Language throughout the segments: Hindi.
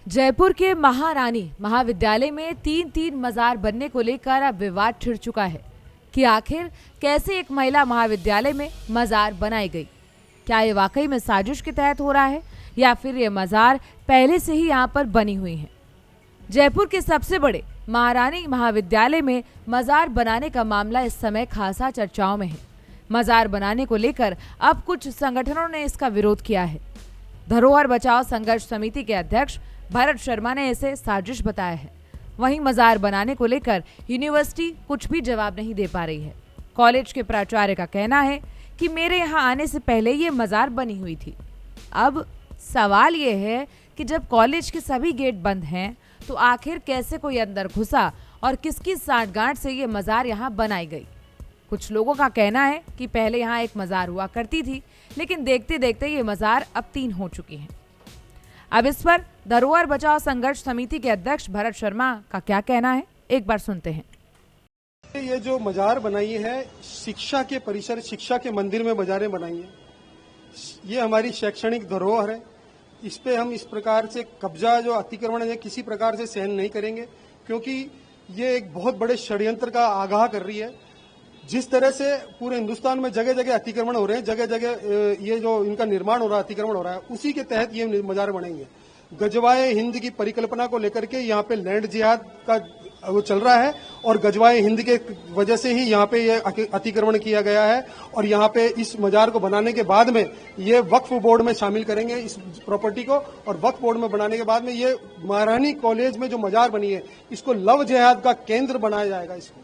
जयपुर के महारानी महाविद्यालय में तीन मजार बनने को लेकर अब विवाद छिड़ चुका है कि आखिर कैसे एक महिला महाविद्यालय में मजार बनाई गई। क्या ये वाकई में साजिश के तहत हो रहा है या फिर ये मजार पहले से ही यहाँ पर बनी हुई है। जयपुर के सबसे बड़े महारानी महाविद्यालय में मजार बनाने का मामला इस समय खासा चर्चाओं में है। मजार बनाने को लेकर अब कुछ संगठनों ने इसका विरोध किया है। धरोहर बचाओ संघर्ष समिति के अध्यक्ष भरत शर्मा ने इसे साजिश बताया है। वहीं मजार बनाने को लेकर यूनिवर्सिटी कुछ भी जवाब नहीं दे पा रही है। कॉलेज के प्राचार्य का कहना है कि मेरे यहाँ आने से पहले ये मजार बनी हुई थी। अब सवाल ये है कि जब कॉलेज के सभी गेट बंद हैं तो आखिर कैसे कोई अंदर घुसा और किसकी सांठगांठ से ये मजार यहाँ बनाई गई। कुछ लोगों का कहना है कि पहले यहाँ एक मजार हुआ करती थी, लेकिन देखते देखते ये मजार अब 3 हो चुकी हैं। अब इस पर धरोहर बचाओ संघर्ष समिति के अध्यक्ष भरत शर्मा का क्या कहना है, एक बार सुनते हैं। ये जो मजार बनाई है शिक्षा के परिसर, शिक्षा के मंदिर में मजारें बनाई है, ये हमारी शैक्षणिक धरोहर है। इस पे हम इस प्रकार से कब्जा जो अतिक्रमण है किसी प्रकार से सहन नहीं करेंगे, क्योंकि ये एक बहुत बड़े षड्यंत्र का आगाह कर रही है। जिस तरह से पूरे हिंदुस्तान में जगह जगह अतिक्रमण हो रहे हैं, जगह जगह ये जो इनका निर्माण हो रहा है, अतिक्रमण हो रहा है, उसी के तहत ये मजार बनेंगे। गजवाए हिंद की परिकल्पना को लेकर के यहाँ पे लैंड जिहाद का वो चल रहा है और गजवाए हिंद के वजह से ही यहाँ पे ये अतिक्रमण किया गया है। और यहाँ पे इस मजार को बनाने के बाद में ये वक्फ बोर्ड में शामिल करेंगे इस प्रॉपर्टी को, और वक्फ बोर्ड में बनाने के बाद में ये महारानी कॉलेज में जो मजार बनी है इसको लव जिहाद का केंद्र बनाया जाएगा इसको।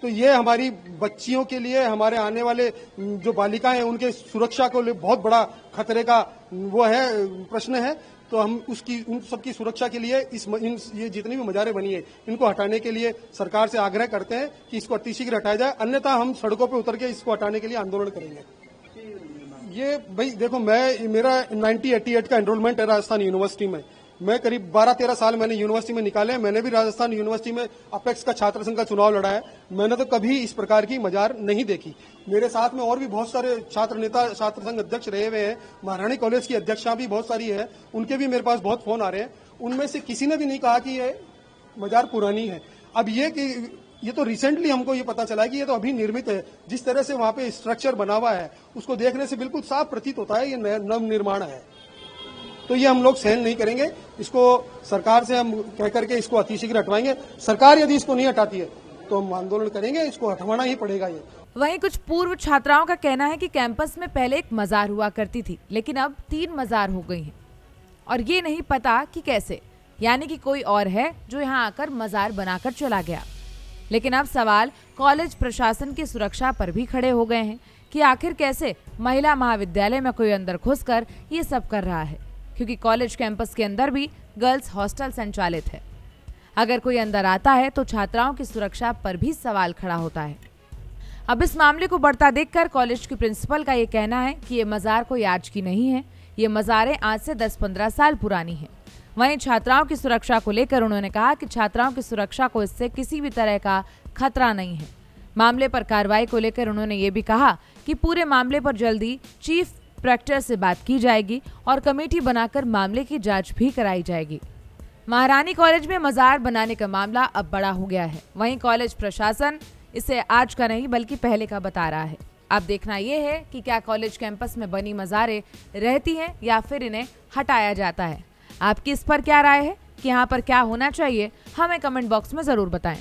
तो ये हमारी बच्चियों के लिए, हमारे आने वाले जो बालिकाएं हैं उनके सुरक्षा को लिए बहुत बड़ा खतरे का वो है, प्रश्न है। तो हम उन सबकी सुरक्षा के लिए ये जितनी भी मजारें बनी है इनको हटाने के लिए सरकार से आग्रह करते हैं कि इसको अतिशीघ्र हटाया जाए, अन्यथा हम सड़कों पर उतर के इसको हटाने के लिए आंदोलन करेंगे। ये भाई देखो, मेरा 1988 का एनरोलमेंट है राजस्थान यूनिवर्सिटी में। मैं करीब 12-13 साल मैंने यूनिवर्सिटी में निकाले। मैंने भी राजस्थान यूनिवर्सिटी में अपेक्स का छात्र संघ का चुनाव लड़ा है। मैंने तो कभी इस प्रकार की मजार नहीं देखी। मेरे साथ में और भी बहुत सारे छात्र नेता, छात्र संघ अध्यक्ष रहे हुए हैं। महारानी कॉलेज की अध्यक्षा भी बहुत सारी है, उनके भी मेरे पास बहुत फोन आ रहे हैं। उनमें से किसी ने भी नहीं कहा कि ये मजार पुरानी है। अब ये तो रिसेंटली हमको ये पता चला कि ये तो अभी निर्मित है। जिस तरह से वहां पे स्ट्रक्चर बना हुआ है उसको देखने से बिल्कुल साफ प्रतीत होता है ये नव निर्माण है। तो ये हम लोग सहन नहीं करेंगे। इसको सरकार से हम कह करके इसको अतिशीघ्र हटवाएंगे। सरकार यदि इसको नहीं हटाती है तो हम आंदोलन करेंगे, इसको हटवाना ही पड़ेगा। ये वहीं कुछ पूर्व छात्राओं का कहना है कि कैंपस में पहले एक मजार हुआ करती थी, लेकिन अब 3 मजार हो गई हैं और ये नहीं पता कि कैसे, यानी कि कोई और है जो यहाँ आकर मजार बनाकर चला गया। लेकिन अब सवाल कॉलेज प्रशासन की सुरक्षा पर भी खड़े हो गए हैं कि आखिर कैसे महिला महाविद्यालय में कोई अंदर घुसकर ये सब कर रहा है, क्योंकि कॉलेज कैंपस के अंदर भी गर्ल्स हॉस्टल संचालित है। अगर कोई अंदर आता है तो छात्राओं की सुरक्षा पर भी सवाल खड़ा होता है। अब इस मामले को बढ़ता देखकर कॉलेज की प्रिंसिपल का ये कहना है कि ये मजार कोई आज की नहीं है, ये मजारें आज से 10-15 साल पुरानी हैं। वहीं छात्राओं की सुरक्षा को लेकर उन्होंने कहा कि छात्राओं की सुरक्षा को इससे किसी भी तरह का खतरा नहीं है। मामले पर कार्रवाई को लेकर उन्होंने ये भी कहा कि पूरे मामले पर जल्दी चीफ प्रेक्टर से बात की जाएगी और कमेटी बनाकर मामले की जांच भी कराई जाएगी। महारानी कॉलेज में मजार बनाने का मामला अब बड़ा हो गया है। वहीं कॉलेज प्रशासन इसे आज का नहीं बल्कि पहले का बता रहा है। अब देखना यह है कि क्या कॉलेज कैंपस में बनी मजारें रहती हैं या फिर इन्हें हटाया जाता है। आपकी इस पर क्या राय है कि यहाँ पर क्या होना चाहिए, हमें कमेंट बॉक्स में जरूर बताएं।